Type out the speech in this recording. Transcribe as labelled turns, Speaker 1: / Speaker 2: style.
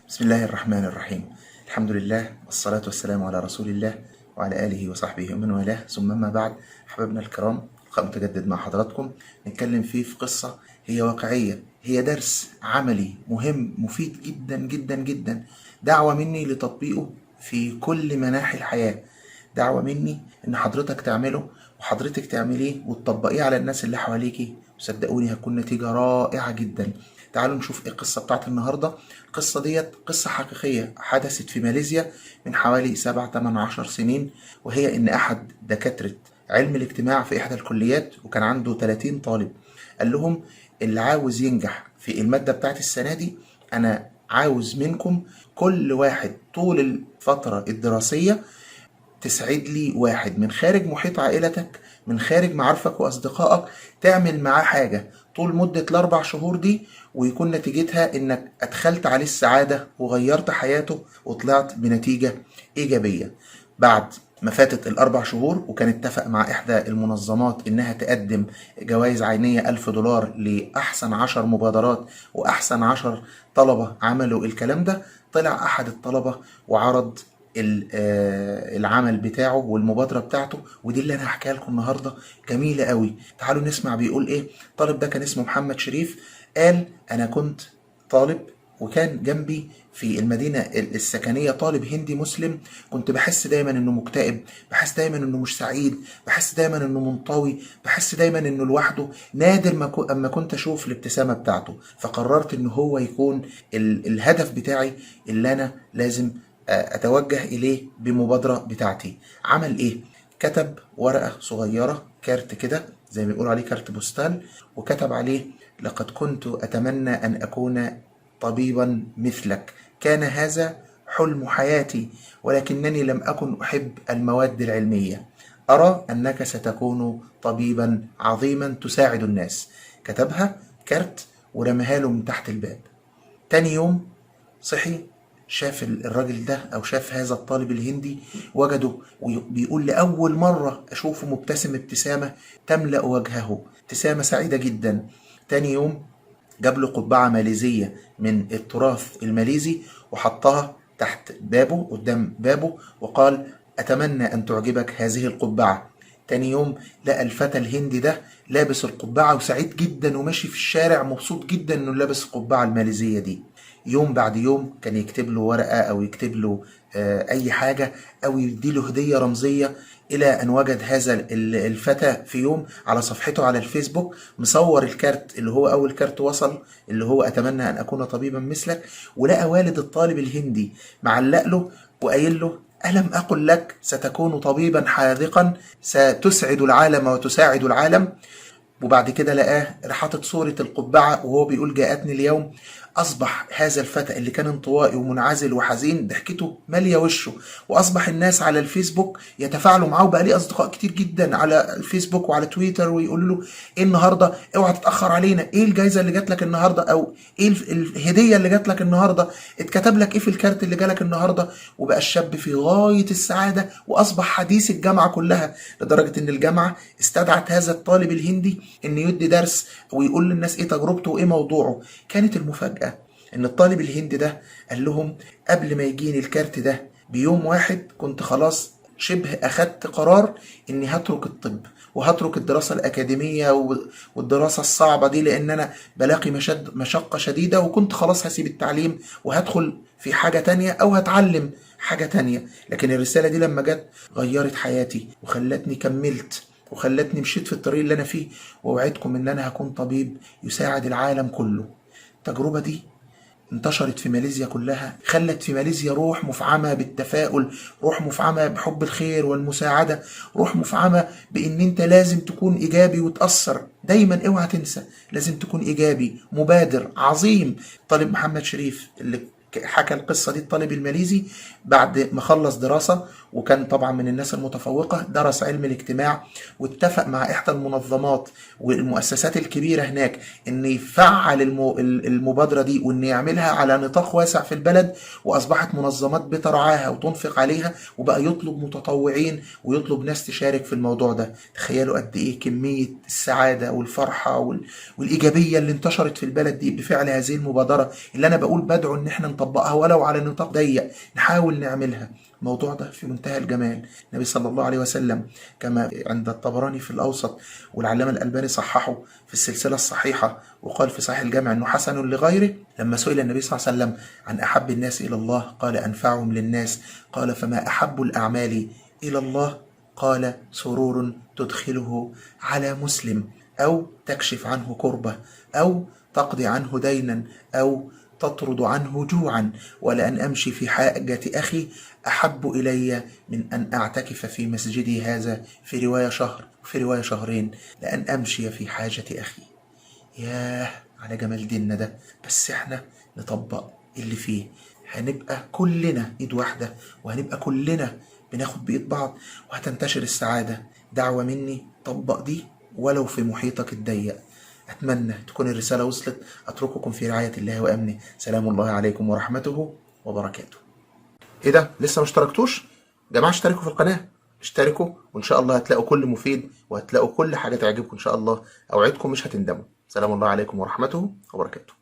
Speaker 1: بسم الله الرحمن الرحيم. الحمد لله والصلاة والسلام على رسول الله وعلى آله وصحبه ومن والاه، ثم ما بعد. أحبابنا الكرام، لقاء متجدد مع حضراتكم نتكلم فيه في قصة هي واقعية، هي درس عملي مهم مفيد جدا جدا جدا، دعوة مني لتطبيقه في كل مناحي الحياة، دعوة مني إن حضرتك تعمله وحضرتك تعمليه وتطبقيه على الناس اللي حواليكي، وصدقوني هتكون نتيجة رائعة جدا. تعالوا نشوف ايه القصة بتاعت النهاردة. القصة ديت قصة حقيقية حدثت في ماليزيا من حوالي 7-8-10 سنين، وهي ان احد دكاترة علم الاجتماع في احدى الكليات وكان عنده 30 طالب، قال لهم اللي عاوز ينجح في المادة بتاعت السنة دي انا عاوز منكم كل واحد طول الفترة الدراسية تسعد لي واحد من خارج محيط عائلتك، من خارج معارفك وأصدقائك، تعمل معاه حاجة طول مدة ال4 شهور دي، ويكون نتيجتها إنك أدخلت عليه السعادة وغيرت حياته وطلعت بنتيجة إيجابية. بعد ما فاتت ال4 شهور وكان اتفق مع إحدى المنظمات إنها تقدم جوائز عينية $1000 لأحسن 10 مبادرات وأحسن 10 طلبة عملوا الكلام ده، طلع أحد الطلبة وعرض العمل بتاعه والمبادرة بتاعته، ودي اللي انا هحكيها لكم النهاردة. جميلة قوي، تعالوا نسمع بيقول ايه. الطالب ده كان اسمه محمد شريف، قال انا كنت طالب وكان جنبي في المدينة السكنية طالب هندي مسلم، كنت بحس دايما انه مكتئب، بحس دايما انه مش سعيد، بحس دايما انه منطوي، بحس دايما انه لوحده. نادر اما كنت اشوف الابتسامة بتاعته، فقررت ان هو يكون الهدف بتاعي اللي انا لازم اتوجه اليه بمبادرة بتاعتي. عمل ايه؟ كتب ورقة صغيرة، كارت كده زي ما بيقولوا عليه كارت بوستال، وكتب عليه لقد كنت اتمنى ان اكون طبيبا مثلك، كان هذا حلم حياتي، ولكنني لم اكن احب المواد العلمية، ارى انك ستكون طبيبا عظيما تساعد الناس. كتبها كارت ورماها له من تحت الباب. تاني يوم صحي، شاف الراجل ده او شاف هذا الطالب الهندي، وجده بيقول لأول مرة اشوفه مبتسم ابتسامة تملأ وجهه، ابتسامة سعيدة جدا. تاني يوم جاب له قبعة ماليزية من التراث الماليزي وحطها تحت بابه قدام بابه وقال أتمنى أن تعجبك هذه القبعة. تاني يوم لقى الفتى الهندي ده لابس القبعة وسعيد جدا وماشي في الشارع مبسوط جدا انه لابس القبعة الماليزية دي. يوم بعد يوم كان يكتب له ورقة او يكتب له اي حاجة او يديله هدية رمزية، الى ان وجد هذا الفتى في يوم على صفحته على الفيسبوك مصور الكارت اللي هو اول كارت وصل، اللي هو اتمنى ان اكون طبيبا مثلك، ولقى والد الطالب الهندي معلق له وقايل له ألم أقل لك ستكون طبيبا حاذقا ستسعد العالم وتساعد العالم. وبعد كده لقاه حاطط صورة القبعة وهو بيقول جاءتني اليوم. أصبح هذا الفتى اللي كان انطوائي ومنعزل وحزين ضحكته مالية وشه، وأصبح الناس على الفيسبوك يتفاعلوا معاه، وبقى ليه أصدقاء كتير جدا على الفيسبوك وعلى تويتر ويقولوا له إيه النهاردة، اوعى تتأخر علينا، إيه الجايزة اللي جات لك النهاردة، أو إيه الهدية اللي جات لك النهاردة، اتكتب لك إيه في الكارت اللي جالك النهاردة. وبقى الشاب في غاية السعادة وأصبح حديث الجامعة كلها، لدرجة إن الجامعة استدعت هذا الطالب الهندي إن يدي درس ويقول للناس إيه تجربته وإيه موضوعه. كانت المفاجأة ان الطالب الهندي ده قال لهم قبل ما يجيني الكارت ده بيوم واحد كنت خلاص شبه اخدت قرار اني هترك الطب وهترك الدراسة الأكاديمية والدراسة الصعبة دي، لأن أنا بلاقي مشقة شديدة، وكنت خلاص هسيب التعليم وهدخل في حاجة تانية أو هتعلم حاجة تانية. لكن الرسالة دي لما جت غيرت حياتي وخلتني كملت وخلتني مشيت في الطريق اللي أنا فيه، ووعدكم إن أنا هكون طبيب يساعد العالم كله. التجربة دي انتشرت في ماليزيا كلها، خلت في ماليزيا روح مفعمة بالتفاؤل، روح مفعمة بحب الخير والمساعدة، روح مفعمة بان انت لازم تكون ايجابي وتأثر دايما، اوعى تنسى لازم تكون ايجابي مبادر عظيم. طالب محمد شريف اللي حكى القصة دي الطالب الماليزي بعد ما خلص دراسة وكان طبعا من الناس المتفوقة، درس علم الاجتماع واتفق مع إحدى المنظمات والمؤسسات الكبيرة هناك إن يفعل المبادرة دي وإن يعملها على نطاق واسع في البلد، وأصبحت منظمات بترعاها وتنفق عليها، وبقى يطلب متطوعين ويطلب ناس تشارك في الموضوع ده. تخيلوا قد إيه كمية السعادة والفرحة والإيجابية اللي انتشرت في البلد دي بفعل هذه المبادرة، اللي أنا بقول بدعو إن احنا نطبقها ولو على نطاق ضيق، نحاول نعملها. الموضوع ده في منتهى الجمال. النبي صلى الله عليه وسلم كما عند الطبراني في الأوسط، والعلامة الألباني صححه في السلسلة الصحيحة، وقال في صحيح الجامع أنه حسن لغيره، لما سئل النبي صلى الله عليه وسلم عن أحب الناس إلى الله قال أنفعهم للناس، قال فما أحب الأعمال إلى الله؟ قال سرور تدخله على مسلم، أو تكشف عنه كربة، أو تقضي عنه دينا، أو تطرد عنه جوعا. ولأن أمشي في حاجة أخي أحب إلي من أن أعتكف في مسجدي هذا في رواية شهر وفي رواية شهرين، لأن أمشي في حاجة أخي. ياه على جمال ديننا ده. بس احنا نطبق اللي فيه، هنبقى كلنا ايد واحدة، وهنبقى كلنا بناخد بإيد بعض، وهتنتشر السعادة. دعوة مني، طبق دي ولو في محيطك الضيق. أتمنى تكون الرسالة وصلت. أترككم في رعاية الله وأمنه. سلام الله عليكم ورحمته وبركاته. إيه ده؟ لسه ما اشتركتوش؟ جماعة اشتركوا في القناة، اشتركوا، وإن شاء الله هتلاقوا كل مفيد، وهتلاقوا كل حاجة تعجبكم إن شاء الله. أوعدكم مش هتندموا. سلام الله عليكم ورحمته وبركاته.